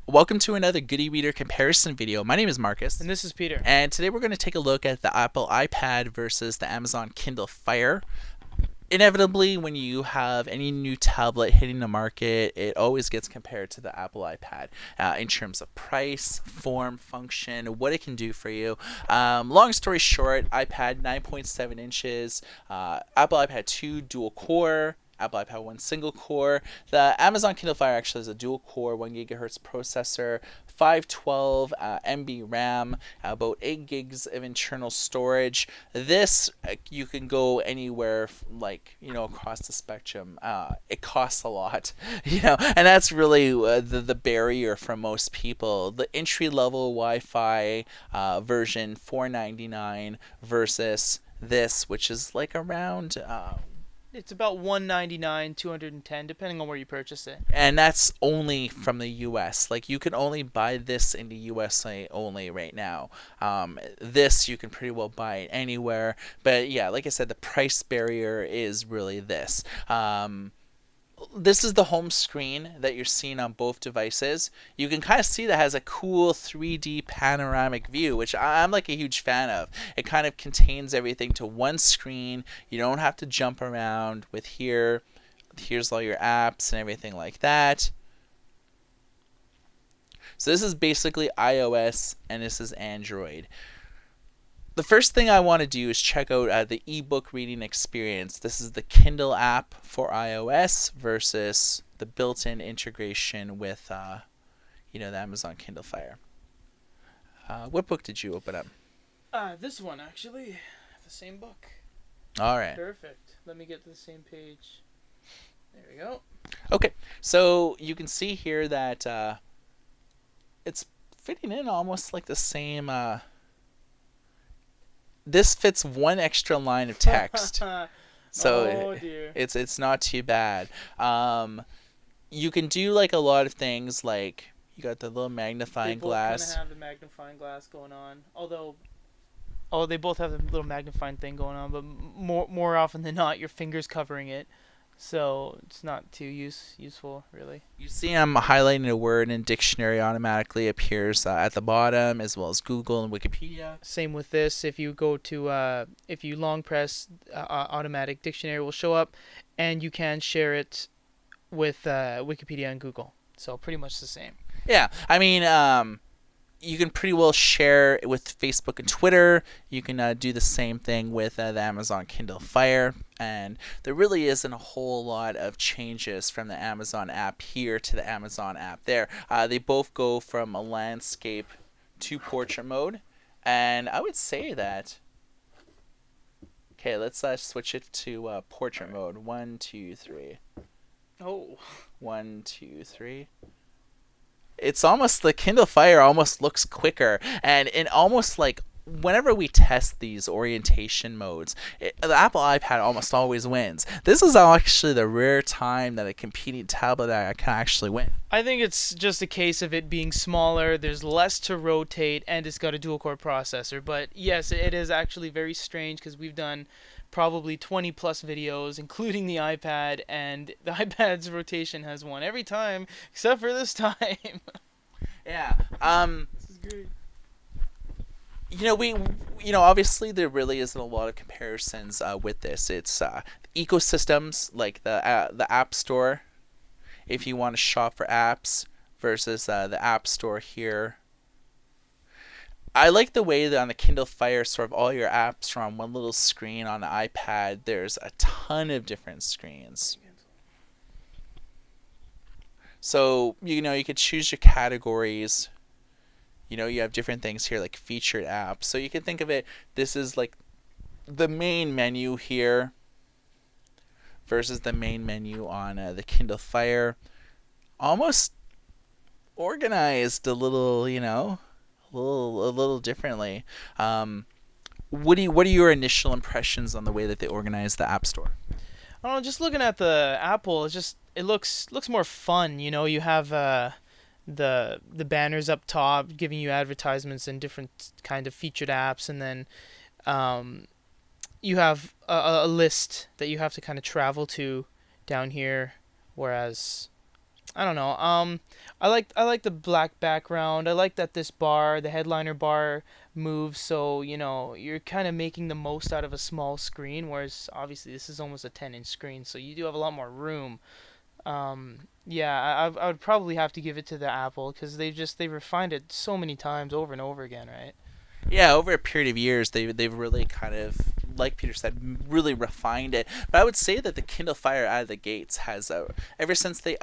Welcome to another Good e-reader comparison video. My name is Marcus. And this is Peter. And today we're going to take a look at the Apple iPad versus the Amazon Kindle Fire. Inevitably, when you have any new tablet hitting the market, it always gets compared to the Apple iPad in terms of price, form, function, what it can do for you. Long story short, iPad 9.7 inches, Apple iPad 2 dual core, Apple iPad 1 single core. The Amazon Kindle Fire actually has a dual core 1 gigahertz processor, 512 MB RAM, about 8 gigs of internal storage. This you can go anywhere across the spectrum. It costs a lot, and that's really the barrier for most people. The entry level Wi-Fi version $499 versus this, which is like around. It's about $199, $210, depending on where you purchase it. And that's only from the US. Like, you can only buy this in the USA only right now. This you can pretty well buy it anywhere. But yeah, like I said, the price barrier is really this. This is the home screen that you're seeing on both devices. You can kind of see that has a cool 3D panoramic view, which I'm like a huge fan of. It kind of contains everything to one screen. You don't have to jump around with here's all your apps and everything like that. So this is basically iOS and this is Android. The first thing I want to do is check out the ebook reading experience. This is the Kindle app for iOS versus the built-in integration with the Amazon Kindle Fire. What book did you open up? This one, actually. The same book. All right. Perfect. Let me get to the same page. There we go. Okay, so you can see here that it's fitting in almost like the same... This fits one extra line of text, so dear. It's not too bad. You can do like a lot of things, like you got the little magnifying glass. They both kind of have the magnifying glass going on, they both have the little magnifying thing going on, but more often than not, your finger's covering it. So it's not too useful, really. You see I'm highlighting a word and dictionary automatically appears at the bottom, as well as Google and Wikipedia. Same with this. If you go to, if you long press, automatic dictionary will show up, and you can share it with Wikipedia and Google. So pretty much the same. Yeah, I mean, you can pretty well share with Facebook and Twitter. You can do the same thing with the Amazon Kindle Fire. And there really isn't a whole lot of changes from the Amazon app here to the Amazon app there. They both go from a landscape to portrait mode. And I would say that... Okay, let's switch it to portrait mode. 1, 2, 3. Oh. 1, 2, 3. It's almost, the Kindle Fire almost looks quicker, and in almost like whenever we test these orientation modes, the Apple iPad almost always wins. This is actually the rare time that a competing tablet can actually win. I think it's just a case of it being smaller, there's less to rotate, and it's got a dual-core processor. But yes, it is actually very strange because we've done probably 20 plus videos, including the iPad, and the iPad's rotation has won every time, except for this time. Yeah. This is great. Obviously there really isn't a lot of comparisons with this. It's ecosystems like the App Store, if you want to shop for apps, versus the App Store here. I like the way that on the Kindle Fire, sort of all your apps are on one little screen. On the iPad, there's a ton of different screens. So, you could choose your categories. You have different things here like featured apps. So you can think of it, this is like the main menu here versus the main menu on the Kindle Fire. Almost organized a little, a little differently. What are your initial impressions on the way that they organize the App Store? I don't know, just looking at the Apple, it looks more fun. You have the banners up top giving you advertisements and different kind of featured apps, and then you have a list that you have to kind of travel to down here, whereas I don't know. I like the black background. I like that this bar, the headliner bar, moves. So you're kind of making the most out of a small screen. Whereas obviously this is almost a 10-inch screen, so you do have a lot more room. Yeah, I would probably have to give it to the Apple because they refined it so many times over and over again, right? Yeah, over a period of years, they've really kind of, like Peter said, really refined it. But I would say that the Kindle Fire out of the gates has ever since they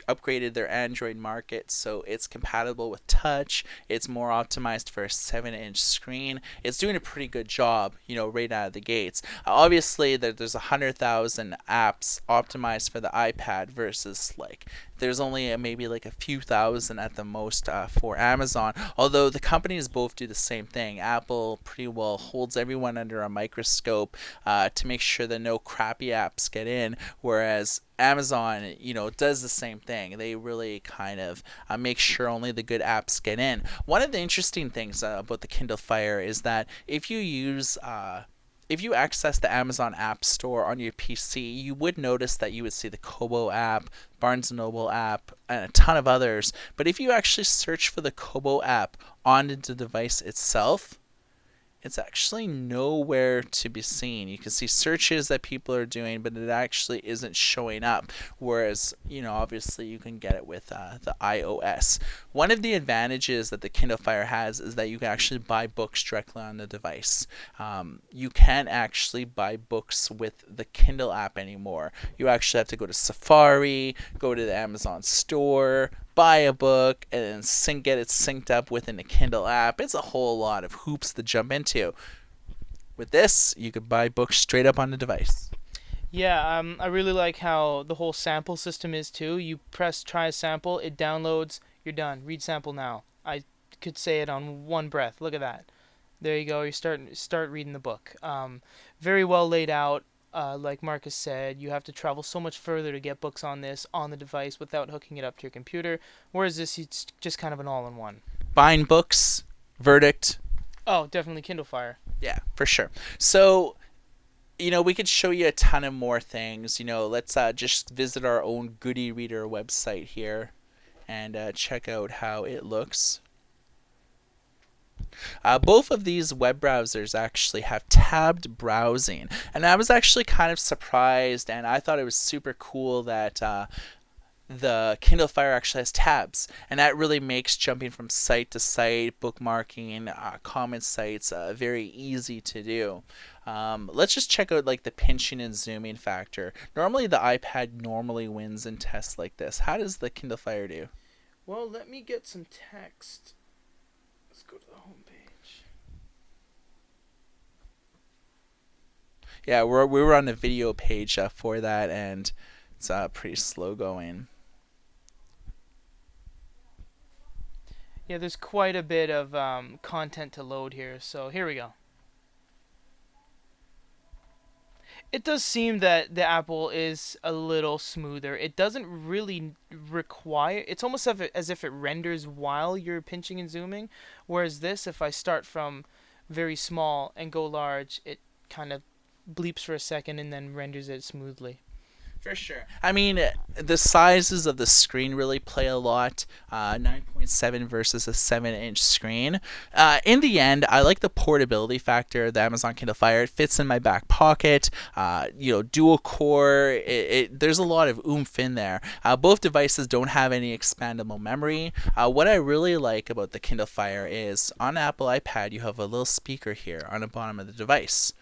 upgraded their Android market, so it's compatible with touch. It's more optimized for a 7-inch screen. It's doing a pretty good job, right out of the gates. Obviously, there's 100,000 apps optimized for the iPad versus like there's only maybe like a few thousand at the most for Amazon. Although the companies both do the same thing. Apple pretty well holds everyone under a microscope to make sure that no crappy apps get in, whereas Amazon, does the same thing. They really kind of make sure only the good apps get in. One of the interesting things about the Kindle Fire is that if you access the Amazon App Store on your PC, you would notice that you would see the Kobo app, Barnes& and Noble app, and a ton of others. But if you actually search for the Kobo app on the device itself, it's actually nowhere to be seen. You can see searches that people are doing, but it actually isn't showing up. Whereas, obviously you can get it with the iOS. One of the advantages that the Kindle Fire has is that you can actually buy books directly on the device. You can't actually buy books with the Kindle app anymore. You actually have to go to Safari, go to the Amazon store, buy a book, and then get it synced up within the Kindle app. It's a whole lot of hoops to jump into. With this, you could buy books straight up on the device. Yeah, I really like how the whole sample system is too. You press try a sample, it downloads, you're done. Read sample now. I could say it on one breath. Look at that. There you go. You start reading the book. Very well laid out. Like Marcus said, you have to travel so much further to get books on this on the device without hooking it up to your computer. Whereas this, it's just kind of an all-in-one. Buying books, verdict. Oh, definitely Kindle Fire. Yeah, for sure. So, we could show you a ton of more things. Let's just visit our own Goody Reader website here and check out how it looks. Both of these web browsers actually have tabbed browsing, and I was actually kind of surprised, and I thought it was super cool that the Kindle Fire actually has tabs, and that really makes jumping from site to site, bookmarking, comment sites very easy to do. Let's just check out like the pinching and zooming factor. Normally the iPad normally wins in tests like this. How does the Kindle Fire do? Well, let me get some text. Let's go to the home page. Yeah, we were on the video page for that, and it's pretty slow going. Yeah, there's quite a bit of content to load here, so here we go. It does seem that the Apple is a little smoother. It doesn't really require. It's almost as if it renders while you're pinching and zooming, whereas this, if I start from very small and go large, it kind of bleeps for a second and then renders it smoothly. For sure. I mean, the sizes of the screen really play a lot. 9.7 versus a 7-inch screen. In the end, I like the portability factor of the Amazon Kindle Fire. It fits in my back pocket. Dual core. There's a lot of oomph in there. Both devices don't have any expandable memory. What I really like about the Kindle Fire is on Apple iPad, you have a little speaker here on the bottom of the device.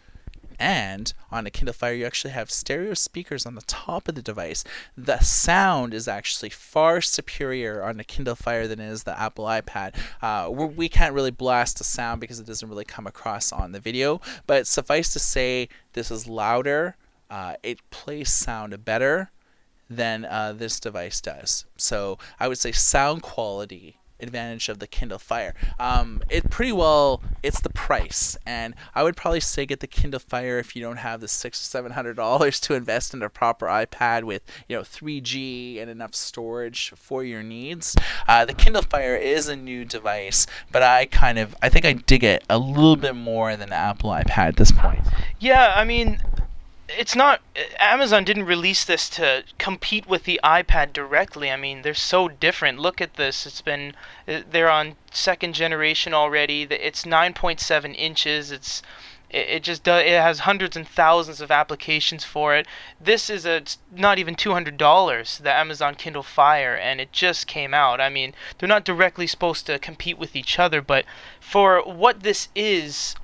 And on the Kindle Fire, you actually have stereo speakers on the top of the device. The sound is actually far superior on the Kindle Fire than it is the Apple iPad. We can't really blast the sound because it doesn't really come across on the video. But suffice to say, this is louder. It plays sound better than this device does. So I would say sound quality advantage of the Kindle Fire. It's the price, and I would probably say get the Kindle Fire if you don't have the $600-700 to invest in a proper iPad with 3G and enough storage for your needs. The Kindle Fire is a new device, but I think I dig it a little bit more than the Apple iPad at this point. Yeah, I mean, it's not, Amazon didn't release this to compete with the iPad directly. I mean, they're so different. Look at this. They're on second generation already. It's 9.7 inches. It has hundreds and thousands of applications for it. This is it's not even $200, the Amazon Kindle Fire, and it just came out. I mean, they're not directly supposed to compete with each other, but for what this is,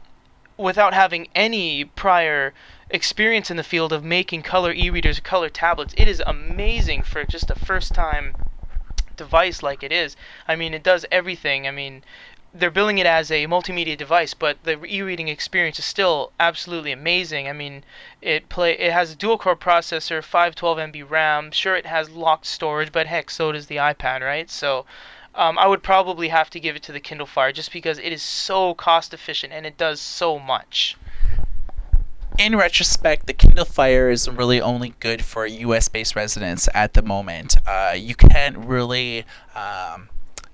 without having any prior experience in the field of making color e-readers, color tablets, it is amazing for just a first time device like it is. I mean, it does everything. I mean, they're billing it as a multimedia device, but the e-reading experience is still absolutely amazing. I mean, it has a dual-core processor, 512 MB RAM. Sure, it has locked storage, but heck, so does the iPad, right? So, I would probably have to give it to the Kindle Fire just because it is so cost efficient and it does so much. In retrospect, the Kindle Fire is really only good for US based residents at the moment. You can't really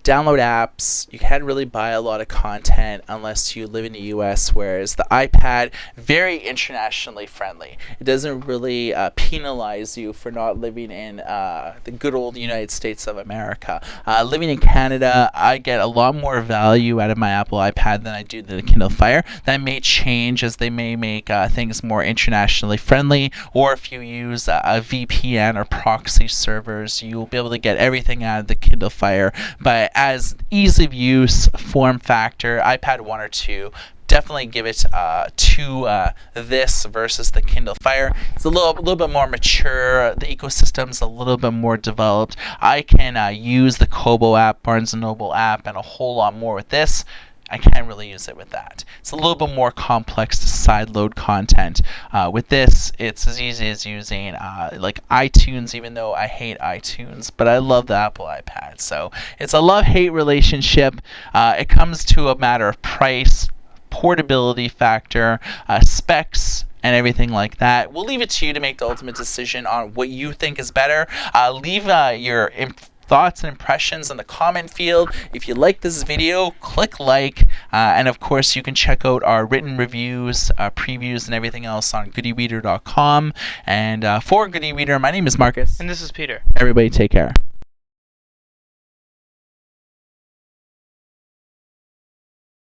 download apps. You can't really buy a lot of content unless you live in the US, whereas the iPad, very internationally friendly. It doesn't really penalize you for not living in the good old United States of America. Living in Canada, I get a lot more value out of my Apple iPad than I do the Kindle Fire. That may change as they may make things more internationally friendly, or if you use a VPN or proxy servers, you'll be able to get everything out of the Kindle Fire. But as ease of use, form factor, iPad 1 or 2, definitely give it to this versus the Kindle Fire. It's a little bit more mature. The ecosystem's a little bit more developed. I can use the Kobo app, Barnes & Noble app, and a whole lot more with this. I can't really use it with that. It's a little bit more complex to sideload content. With this, it's as easy as using like iTunes, even though I hate iTunes, but I love the Apple iPad. So it's a love-hate relationship. It comes to a matter of price, portability factor, specs, and everything like that. We'll leave it to you to make the ultimate decision on what you think is better. Leave your thoughts and impressions in the comment field. If you like this video, click like, and of course you can check out our written reviews, previews, and everything else on goodereader.com. And for Good eReader, my name is Marcus. And this is Peter. Everybody take care.